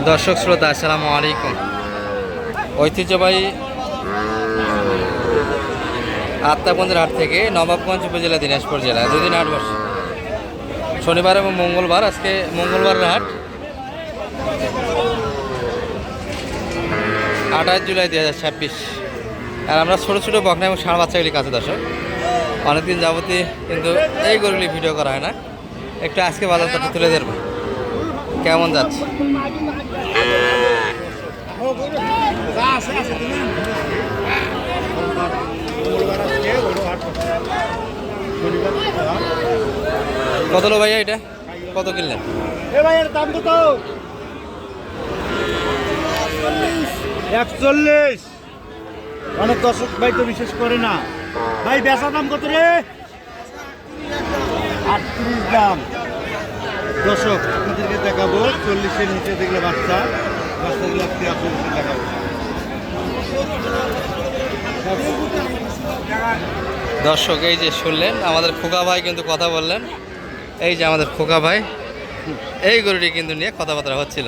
দর্শক শ্রোতা আসসালামু আলাইকুম। ঐতিহ্যবাহী আত্মাগঞ্জের হাট থেকে নবাবগঞ্জ উপজেলা দিনাজপুর জেলা দুদিন হাট বসে, শনিবার এবং মঙ্গলবার। আজকে মঙ্গলবারের হাট 28 জুলাই 2026। আর আমরা ছোটো ছোটো বকনা এবং ষাঁড় বাচ্চাগুলি কাছে দর্শক অনেকদিন যাবতীয় কিন্তু এই গরুগুলি ভিডিও করা হয় না। একটু আজকে বাজার দরটা তুলে ধরবো কেমন যাচ্ছে। কত লো ভাইয়া এটা, কত কিনলেন? দাম কত? 41। অনেক দর্শক ভাই তো বিশেষ করে না ভাই। বেচা দাম কত রে? 38 দাম। দর্শক আপনাদেরকে দেখাবো 40-এর নিচে দেখলে বাচ্চাগুলো আজকে আপনাদেরকে দেখাবো। দর্শক এই যে শুনলেন আমাদের খোকা ভাই কিন্তু কথা বললেন। এই যে আমাদের খোকা ভাই এই গরুটি কিন্তু নিয়ে কথাবার্তা হচ্ছিল।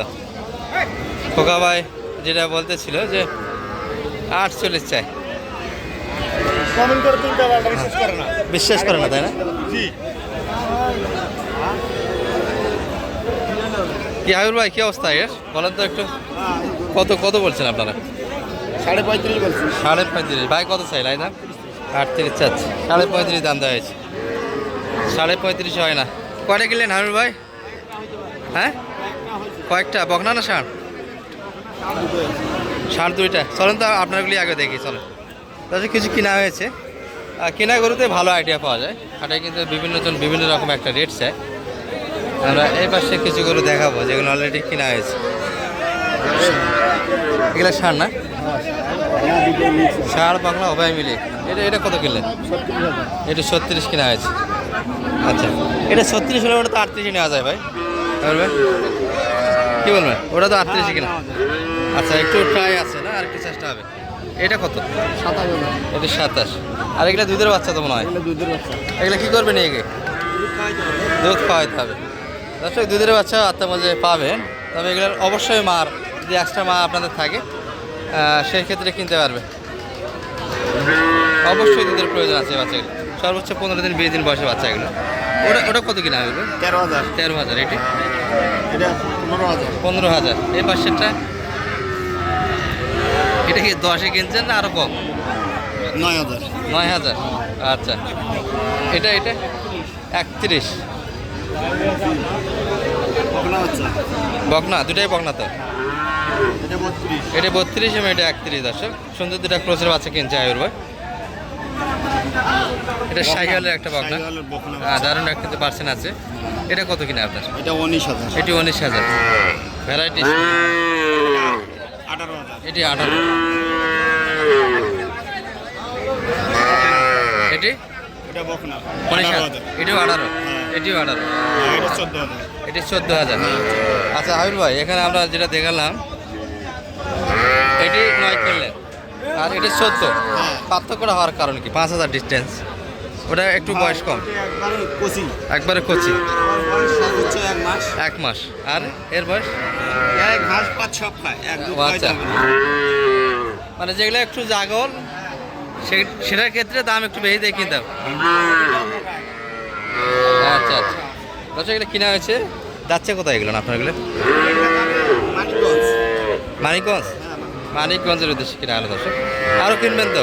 খোকা ভাই যেটা বলতেছিল যে 48 চাই। কমেন্ট করে তুলতে পারবে, বিশ্বাস করে না। বিশ্বাস করে না, তাই না? জি। কি হাবিবুর ভাই, কি অবস্থা এর বলেন তো একটু। কত কত বলছেন আপনারা? 35.5 বলছি। 35.5। ভাই কত চাই? লাই দাম 38 চাচ্ছে, 35.5 দাম দেওয়া হয়েছে। 35.5 হয় না। কয়টা কিনলেন হাবিবুর ভাই? হ্যাঁ, কয়েকটা বকনা না ষাঁড়? ষাঁড় 2টা। চলেন তো আপনারগুলি আগে দেখি, চলেন। তাদের কিছু কেনা হয়েছে। কেনা গরুতে ভালো আইডিয়া পাওয়া যায়। হাটে কিন্তু বিভিন্নজন বিভিন্ন রকম একটা রেট চায়। আমরা এই পাশে কিছু গরু দেখাবো যেগুলো অলরেডি কেনা হয়েছে। এগুলো ষাঁড় না? ষাঁড় বাংলা উভয় মিলে। এটা কত কিনলেন? এটা 36 কেনা হয়েছে। আচ্ছা, এটা 36 হলে ওটা তো 38 নেওয়া যায় ভাই, বলবেন কি বলবেন? ওটা তো 38 কিনা। আচ্ছা, একটু ট্রাই আছে না, আর একটু চেষ্টা হবে। এটা কত? 27। এটা 27। আর এগুলো দুধের বাচ্চা তো মনে হয়। দুধের বাচ্চা। এগুলো কী করবে নিয়ে গিয়ে? দুধ খাওয়াইতে হবে। দর্শক দুধের বাচ্চা আত্মার মাঝে পাবেন, তবে এগুলোর অবশ্যই মার যদি এক্সট্রা মা আপনাদের থাকে সেই ক্ষেত্রে কিনতে পারবে। অবশ্যই দুধের প্রয়োজন আছে বাচ্চাগুলো। সর্বোচ্চ 15 দিন 20 দিন বয়সে বাচ্চা এগুলো। ওটা কত কিনা হবে? 13,000। 13,000। এটা 15,000। 15,000। এই পাশেরটা এটা কি 10-এ কিনছেন না আরও কম? 9,000। 9,000। আচ্ছা, এটা 31। বকনা, দুটাই বকনা তো। এটা 32 এবং এটা 31। দর্শক সুন্দর দুটা ক্রোচের বাচ্চা কিনছে আয়ুর ভাই। এটা শাহিওয়ালের একটা বকনা, দারুণ একটা কিন্তু পার্সেন্ট আছে। এটা কত কিনা আপনার? এটা 19,000। এটি 19,000। ভ্যারাইটি 18,000। এটি 18। এটি এটা বকনা 19,000। এটিও 18। এটিও 18। এটা 14,000। এটি 14,000। আচ্ছা হাবিল ভাই, এখানে আমরা যেটা দেখালাম এটি 9 কিনলেন আর এটি 14। পার্থক্যটা হওয়ার কারণ কি? 5,000 ডিস্টেন্স। ওটা একটু বয়স কম, একবারে কচি। 1 মাস। আর এর বয়স আচ্ছা, মানে যেগুলো একটু জাগল সেটার ক্ষেত্রে দাম একটু বেশি দিয়ে কিনতে হবে। আচ্ছা আচ্ছা, দর্শক এগুলো কিনা হয়েছে। যাচ্ছে কোথায় এগুলো আপনার? এগুলো মানিকগঞ্জ। মানিকগঞ্জের উদ্দেশ্যে কিনা হলো দর্শক। আরও কিনবেন তো?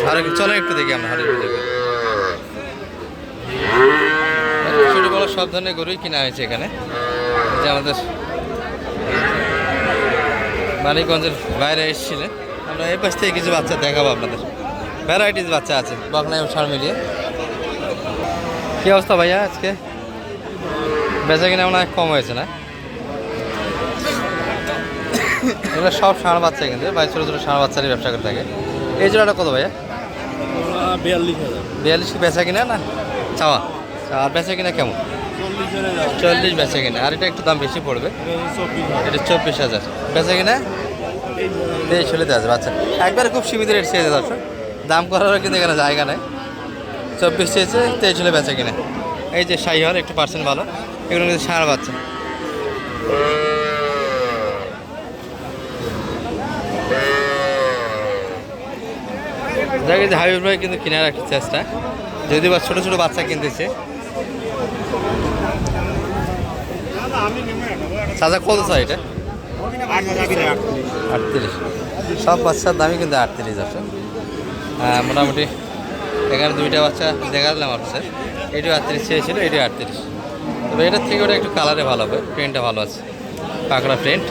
আরও চলো একটু দেখি আমরা হাটের ভিডিও। ছোটো বড়ো সব ধরনের গরুই কিনা হয়েছে এখানে। যে আমাদের মানিকগঞ্জের বাইরে এসেছিলেন, আমরা এই পাশ থেকে কিছু বাচ্চা দেখাবো আপনাদের। ভ্যারাইটিস বাচ্চা আছে বকনা এবং ষাঁড় মিলিয়ে। কী অবস্থা ভাইয়া আজকে? বেচা কিনা মনে হয় কম হয়েছে না? এগুলো সব ষাঁড় বাচ্চা কিন্তু ভাই, ছোটো ছোটো ষাঁড় বাচ্চারই ব্যবসা করে থাকে। এই জোড়াটা কত ভাইয়া? 42,000। 42 কি বেচা কিনা না চাওয়া? আর বেচা কিনা কেমন? 40 বেচা কিনা। আর এটা একটু দাম বেশি পড়বে, এটা 24,000 বেচা কিনা। এই চলে আছে বাচ্চা একবারে খুব সীমিত রেট চেয়েছে দর্শক, দাম করারও কিন্তু এখানে জায়গা নেই। 24 চেয়েছে, 23 বেচা কিনা। এই যে শাহিওয়াল একটু পার্সেন্ট ভালো, এগুলো কিন্তু ষাঁড় বাচ্চা। যাকে যে হাবিব ভাই কিন্তু কিনে রাখার চেষ্টা, যদি বা ছোটো ছোটো বাচ্চা কিনতেছে। চাচা কত চাই এটা? 38। সব বাচ্চার দামই কিন্তু 38 আছে। মোটামুটি এখানে দুইটা বাচ্চা দেখালাম আপনার, এটিও 38 চেয়েছিল, এটিও 38। তবে এটার থেকে ওটা একটু কালারে ভালো হবে, প্রিন্টটা ভালো আছে, পাকড়া প্রিন্ট।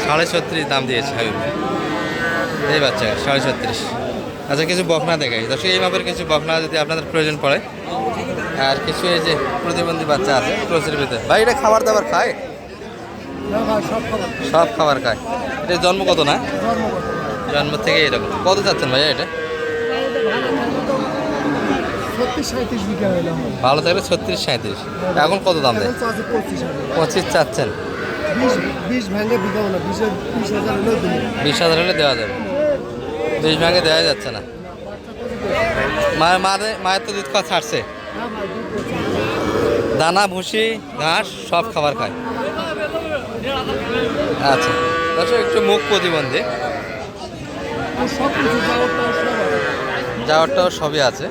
36.5 দাম দিয়েছে হাবিব ভাই এই বাচ্চা, 36.5। আচ্ছা, কিছু বকনা দেখাই দর্শক, এই মাপের কিছু বকনা যদি আপনাদের প্রয়োজন পড়ে। আর কিছু এই যে প্রতিবন্ধী বাচ্চা আছে ক্রসের ভিতরে। ভাই এটা খাবার দাবার খায়? সব খাবার খায়। এটা জন্ম কত না? জন্ম থেকে এরকম। কত চাচ্ছেন ভাইয়া এটা? ভালো থাকলে 36-37। এখন কত দাম দেয়? 25 চাচ্ছেন। 20,000 হলে দেওয়া যাবে। 20 ভাঙে দেওয়া যাচ্ছে না। মায়ের তো দুধ খাওয়া ছাড়ছে, দানা ভুসি ঘাস সব খাবার খায়। আচ্ছা দর্শক, একটু মুখ প্রতিবন্ধী, যাওয়ারটাও সবই আছে।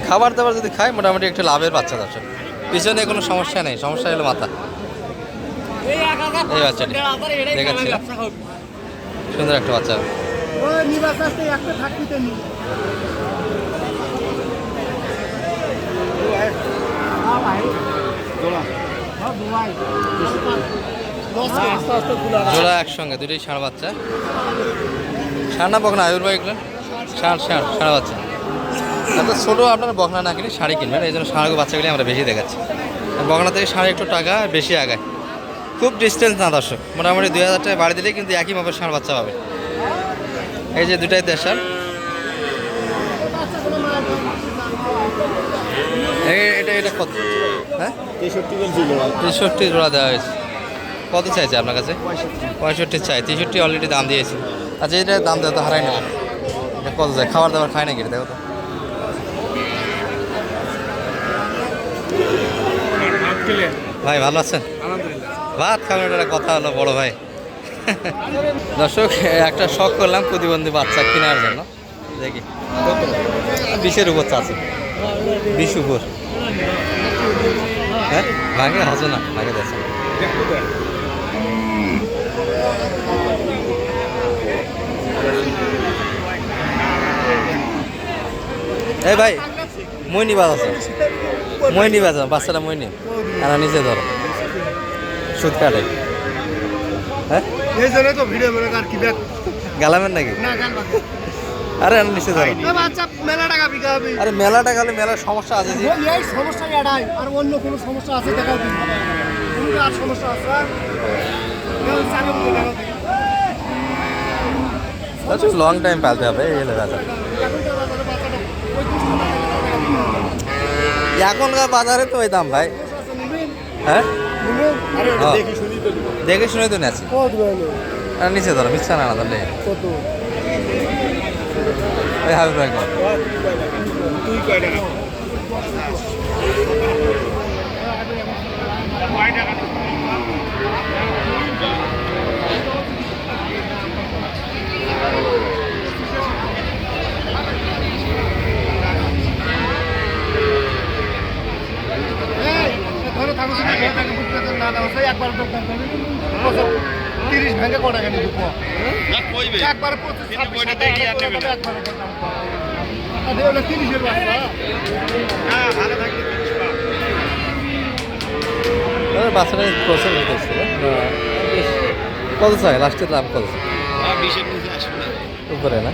খাবার দাবার যদি খায় মোটামুটি একটু লাভের বাচ্চা দর্শক। পিছনে কোনো সমস্যা নেই, সমস্যা হলো মাথা। এই বাচ্চাটি দেখাচ্ছি, সুন্দর একটা বাচ্চা। জোড়া একসঙ্গে দুটোই ষাঁড় বাচ্চা। ষাঁড় না বকনা আয়ুর ভাই? এগুলো ষাঁড় বাচ্চা। এত ছোটো আপনারা বকনা না কিনে শাড়ি কিনবেন, এই জন্য ষাঁড় বাচ্চাগুলি আমরা বেশি দেখাচ্ছি। বকনা থেকে ষাঁড় একটু টাকা বেশি আগায়, খুব ডিস্টেন্স না দর্শক। মোটামুটি 2,000 টাকা বাড়ি দিলেই কিন্তু একই মাপের ষাঁড় বাচ্চা পাবে। এই যে দুটাই দেশাল। এটা কত? হ্যাঁ, 63 জোড়া দেওয়া হয়েছে। কত চাইছে আপনার কাছে? 65 চাই। 63 অলরেডি দাম দিয়েছে। আচ্ছা, এটা দাম দেওয়া তো হারাই না। এটা কত চাই? খাবার দাবার খায় নাকি? দেখো তো। ভাই ভালো আছেন? ভাত খাবেন, এটা কথা হলো বড় ভাই। দর্শক, একটা শখ করলাম প্রতিবন্ধী বাচ্চা কেনার জন্য। দেখি 20-এর উপর চাচ্ছে, 20 উপর। হ্যাঁ, ভাঙে হচ্ছে না, ভাঙে যাচ্ছে। এই ভাই, মইনি বাজ আছে, মইনি বাজ, বাচ্চাটা মইনি। আর নিচে ধরো, সুদ কাটে। হ্যাঁ, গালামের নাকি? আরে নিচে ধরো। আরে মেলা টাকা হলে মেলার সমস্যা আছে। আর অন্য কোনো সমস্যা আছে? দেখাও আর সমস্যা আছে? লং টাইম পালতে হবে। এখনকার বাজারে তো ওই দাম ভাই। হ্যাঁ, দেখে শুনে তো নেছি। নিচে ধরো, মিথ্যা না ধরলে ওই হাবিব ভাই। একবার 30 ভেঙে কটা কেন একবার 30-এর বাচ্চাটা প্রসেস করছে। কত চাই লাস্টের দাম? কত উপরে না?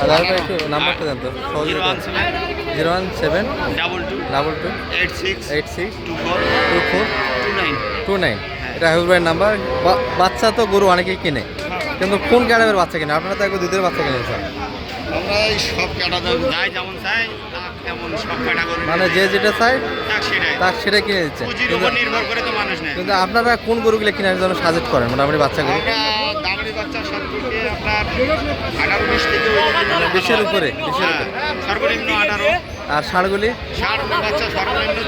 আর একটু নাম্বারটা দেন তো। 01722 862429। এটা হাবিব ভাইয়ের নাম্বার। বাচ্চা তো গরু অনেকেই কিনে, কিন্তু কোন ক্যাটাগরির বাচ্চা কিনে? আপনারা তো একবার দুধের বাচ্চা কিনে স্যার। আমরা এই সব ক্যাটাগরি যাই যেমন চাই তেমন সব ক্যাটাগরি, মানে যে যেটা চাই তার সেটাই কিনে দিচ্ছে। পুঁজির উপর নির্ভর করে তো মানুষ নেই। কিন্তু আপনারা কোন গরুগুলো কেনার জন্য সাজেস্ট করেন মোটামুটি বাচ্চাগুলো? আমরা দামড়ি বাচ্চা সব থেকে আপনার 18-19 থেকে 20-এর উপরে, 20-এর উপরে সর্বনিম্ন 18। আর ষাঁড়গুলি? ষাঁড় বাচ্চা সর্বনিম্ন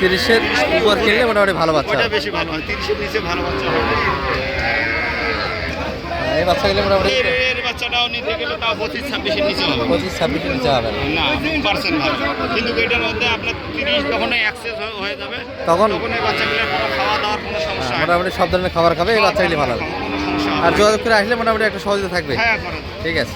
30-এর উপর কিনলে মোটামুটি ভালো বাচ্চা। ওটা বেশি ভালো হয়, 30-এর নিচে ভালো বাচ্চা হবে। এই বাচ্চাগুলো মোটামুটি বাচ্চাটাও নিতে গেলে তাও 25-26 নিচে হবে 25-26 নিচে হবে না। না পার্সেন্ট ভালো, কিন্তু এটার মধ্যে আপনার 30 যখন অ্যাক্সেস হয়ে যাবে তখন তখন এই বাচ্চাগুলোর কোনো খাওয়া দাওয়ার কোনো সমস্যা হয় না। মোটামুটি সব ধরনের খাবার খাবে এই বাচ্চাগুলি ভালো হবে। কোনো সমস্যা হবে আর না। যোগাযোগ করে আসলে মোটামুটি একটা সহজে থাকবে। হ্যাঁ করা যাবে। ঠিক আছে।